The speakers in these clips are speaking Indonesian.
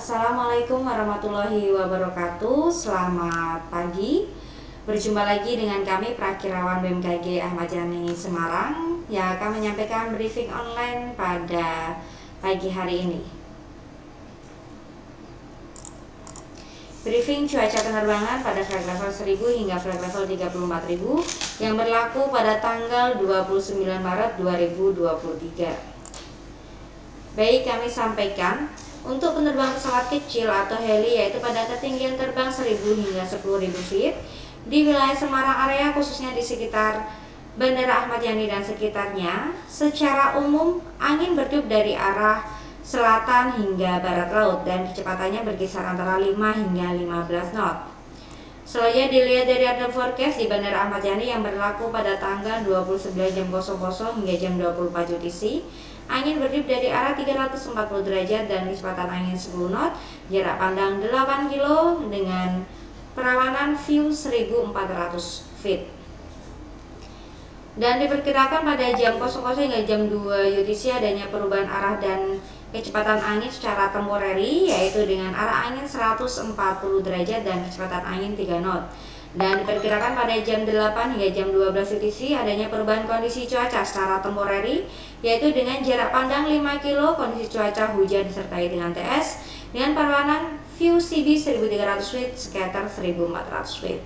Assalamualaikum warahmatullahi wabarakatuh. Selamat pagi. Berjumpa lagi dengan kami Prakirawan BMKG Ahmad Yani Semarang yang akan menyampaikan briefing online pada pagi hari ini. Briefing cuaca penerbangan pada flight level 1000 hingga flight level 34.000 yang berlaku pada tanggal 29 Maret 2023. Baik, kami sampaikan untuk penerbangan pesawat kecil atau heli yaitu pada ketinggian terbang 1000 hingga 10.000 feet di wilayah Semarang area khususnya di sekitar Bandara Ahmad Yani dan sekitarnya, secara umum angin bertiup dari arah selatan hingga barat laut dan kecepatannya berkisar antara 5 hingga 15 knot. Selanjutnya dilihat dari radar forecast di Bandara Ahmad Yani yang berlaku pada tanggal 29 jam 00 hingga jam 24 UTC. Angin bertiup dari arah 340 derajat dan kecepatan angin 10 knot, jarak pandang 8 kilo dengan perawanan view 1400 feet. Dan diperkirakan pada jam 00 hingga jam 2 UTC adanya perubahan arah dan kecepatan angin secara temporary yaitu dengan arah angin 140 derajat dan kecepatan angin 3 knot. Dan diperkirakan pada jam 8 hingga jam 12 UTC adanya perubahan kondisi cuaca secara temporary yaitu dengan jarak pandang 5 kilo, kondisi cuaca hujan disertai dengan TS dengan perawanan view CB 1300 feet, scatter 1400 feet.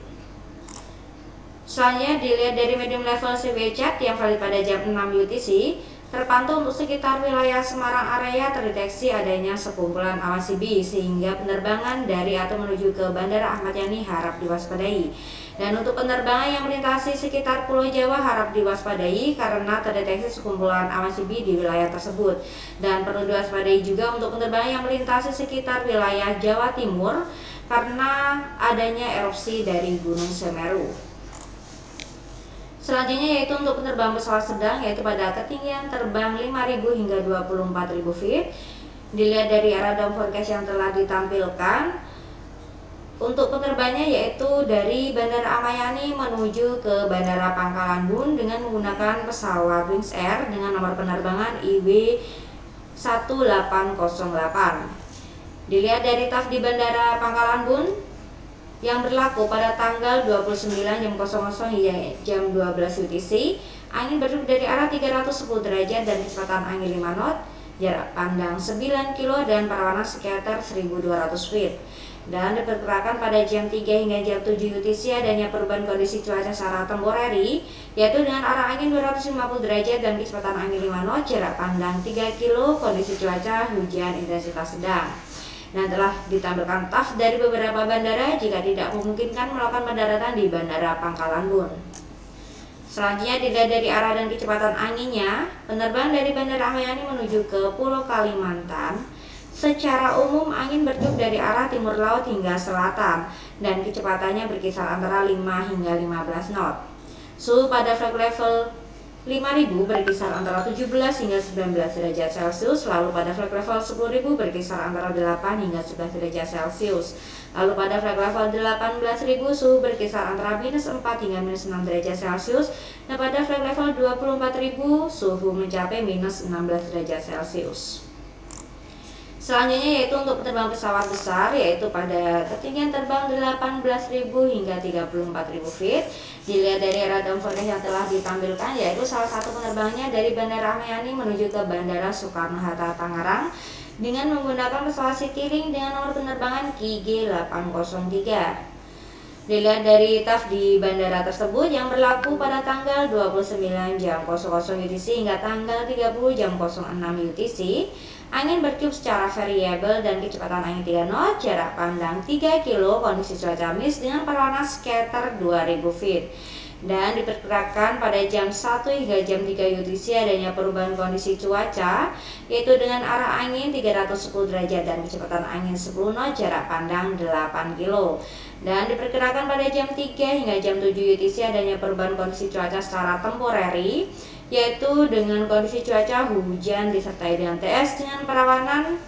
Selanjutnya dilihat dari medium level CW chart yang valid pada jam 6 UTC, terpantau untuk sekitar wilayah Semarang area terdeteksi adanya sekumpulan awan CB sehingga penerbangan dari atau menuju ke Bandara Ahmad Yani harap diwaspadai. Dan untuk penerbangan yang melintasi sekitar Pulau Jawa harap diwaspadai karena terdeteksi sekumpulan awan CB di wilayah tersebut. Dan perlu diwaspadai juga untuk penerbangan yang melintasi sekitar wilayah Jawa Timur karena adanya erupsi dari Gunung Semeru. Selanjutnya yaitu untuk penerbangan pesawat sedang yaitu pada ketinggian terbang 5.000 hingga 24.000 feet. Dilihat dari arah down forecast yang telah ditampilkan, untuk penerbangannya yaitu dari Bandara Ahmad Yani menuju ke Bandara Pangkalan Bun dengan menggunakan pesawat Wings Air dengan nomor penerbangan IW 1808. Dilihat dari TAF di Bandara Pangkalan Bun yang berlaku pada tanggal 29 jam 00 hingga jam 12 UTC, angin bertiup dari arah 310 derajat dan kecepatan angin 5 knot, jarak pandang 9 kilo dan perawanan scatter 1200 feet. Dan diperkirakan pada jam 3 hingga jam 7 UTC adanya perubahan kondisi cuaca secara temporary yaitu dengan arah angin 250 derajat dan kecepatan angin 5 knot, jarak pandang 3 kilo, kondisi cuaca hujan intensitas sedang. Dan telah ditampilkan TAF dari beberapa bandara jika tidak memungkinkan melakukan pendaratan di Bandara Pangkalan Bun. Selanjutnya dilihat dari arah dan kecepatan anginnya, penerbangan dari Bandara Ahmad Yani menuju ke Pulau Kalimantan. Secara umum angin bertiup dari arah timur laut hingga selatan dan kecepatannya berkisar antara 5 hingga 15 knot. Suhu pada flight level 5.000 berkisar antara 17 hingga 19 derajat Celcius, lalu pada flight level 10.000 berkisar antara 8 hingga 11 derajat Celcius. Lalu pada flight level 18.000 suhu berkisar antara -4 hingga -6 derajat Celcius, dan pada flight level 24.000 suhu mencapai -16 derajat Celcius. Selanjutnya yaitu untuk penerbangan pesawat besar yaitu pada ketinggian terbang 18.000 hingga 34.000 feet. Dilihat dari arah down forecast yang telah ditampilkan yaitu salah satu penerbangannya dari Bandara Ahmad Yani menuju ke Bandara Soekarno-Hatta Tangerang dengan menggunakan pesawat Citylink dengan nomor penerbangan KIG 803. Dilihat dari TAF di bandara tersebut yang berlaku pada tanggal 29 jam 00 UTC hingga tanggal 30 jam 06 UTC, angin bertiup secara variabel dan kecepatan angin 3 knot, jarak pandang 3 kilo, kondisi cuaca mix dengan perawanan scatter 2000 feet. Dan diperkirakan pada jam 1 hingga jam 3 UTC adanya perubahan kondisi cuaca yaitu dengan arah angin 310 derajat dan kecepatan angin 10 knot, jarak pandang 8 kilo. Dan diperkirakan pada jam 3 hingga jam 7 UTC adanya perubahan kondisi cuaca secara temporary yaitu dengan kondisi cuaca hujan disertai dengan TS dengan perawanan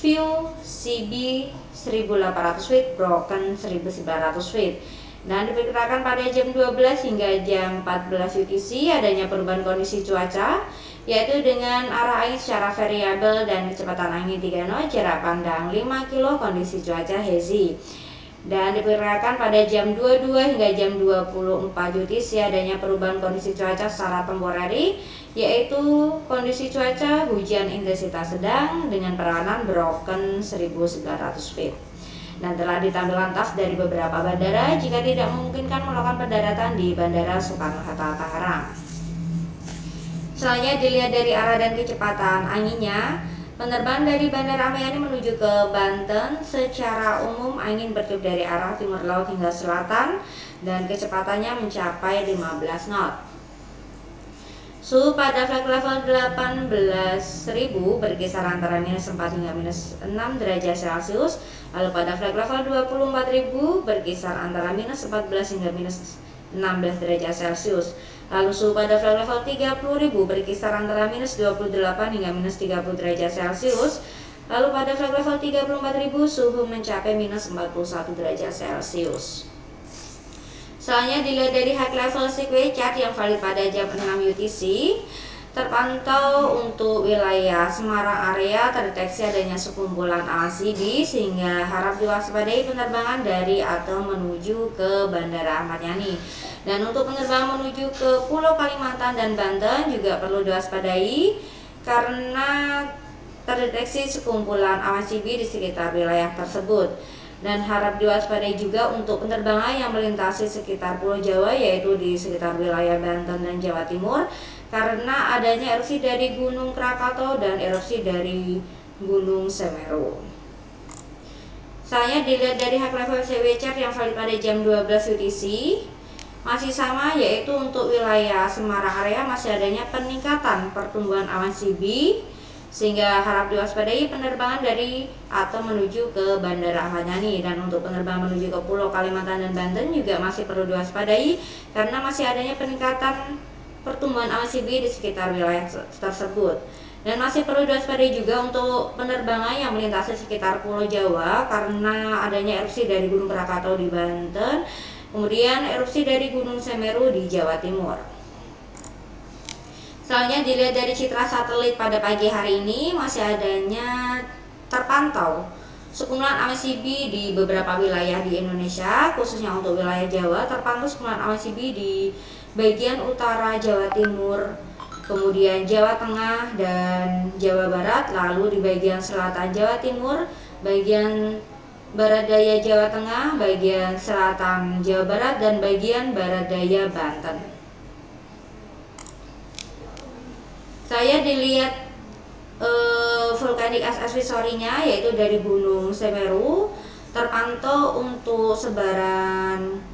view CB 1800 feet, broken 1900 feet. Dan diperkirakan pada jam 12 hingga jam 14 UTC adanya perubahan kondisi cuaca yaitu dengan arah angin secara variabel dan kecepatan angin 3 knot, jarak pandang 5 kilo, kondisi cuaca hazy. Dan diperkirakan pada jam 22 hingga jam 24 UTC adanya perubahan kondisi cuaca secara temporary, yaitu kondisi cuaca hujan intensitas sedang dengan perawanan broken 1900 feet. Dan telah ditambah lantas dari beberapa bandara jika tidak memungkinkan melakukan pendaratan di Bandara Soekarno-Hatta Tangerang. Selanjutnya dilihat dari arah dan kecepatan anginnya. Penerbangan dari Bandara Ahmad Yani menuju ke Banten secara umum angin bertiup dari arah timur laut hingga selatan dan kecepatannya mencapai 15 knot. Suhu pada flight level 18.000 berkisar antara -4 hingga -6 derajat Celcius. Lalu pada flight level 24.000 berkisar antara -14 hingga -16 derajat Celcius. Lalu suhu pada flight level 30.000 berkisar antara -28 hingga -30 derajat Celcius. Lalu pada flight level 34.000 suhu mencapai -41 derajat Celcius. Selanjutnya dilihat dari high level sequence chart yang valid pada jam 6 UTC. Terpantau untuk wilayah Semarang area terdeteksi adanya sekumpulan awan CB sehingga harap diwaspadai penerbangan dari atau menuju ke Bandara Ahmad Yani. Dan untuk penerbangan menuju ke Pulau Kalimantan dan Banten juga perlu diwaspadai karena terdeteksi sekumpulan awan CB di sekitar wilayah tersebut. Dan harap diwaspadai juga untuk penerbangan yang melintasi sekitar Pulau Jawa, yaitu di sekitar wilayah Banten dan Jawa Timur, karena adanya erupsi dari Gunung Krakatau dan erupsi dari Gunung Semeru. Selanjutnya dilihat dari high level CW chart yang valid pada jam 12 UTC. Masih sama, yaitu untuk wilayah Semarang area masih adanya peningkatan pertumbuhan awan CB sehingga harap diwaspadai penerbangan dari atau menuju ke Bandara Ahmad Yani. Dan untuk penerbangan menuju ke Pulau Kalimantan dan Banten juga masih perlu diwaspadai karena masih adanya peningkatan pertumbuhan awan CB di sekitar wilayah tersebut. Dan masih perlu diwaspadai juga untuk penerbangan yang melintasi sekitar Pulau Jawa karena adanya erupsi dari Gunung Krakatau di Banten, kemudian erupsi dari Gunung Semeru di Jawa Timur. Selanjutnya dilihat dari citra satelit pada pagi hari ini masih adanya terpantau sekumpulan awan CB di beberapa wilayah di Indonesia, khususnya untuk wilayah Jawa terpantau sekumpulan awan CB di bagian utara Jawa Timur, kemudian Jawa Tengah dan Jawa Barat, lalu di bagian selatan Jawa Timur, bagian barat daya Jawa Tengah, bagian selatan Jawa Barat, dan bagian barat daya Banten. Saya dilihat vulkanik ash visorinya, yaitu dari Gunung Semeru, terpantau untuk sebaran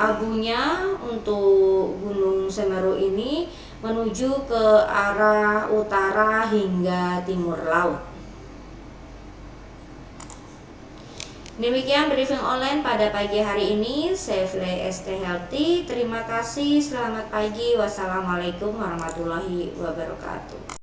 abunya untuk Gunung Semeru ini menuju ke arah utara hingga timur laut. Demikian briefing online pada pagi hari ini. Safely stay healthy. Terima kasih. Selamat pagi. Wassalamualaikum warahmatullahi wabarakatuh.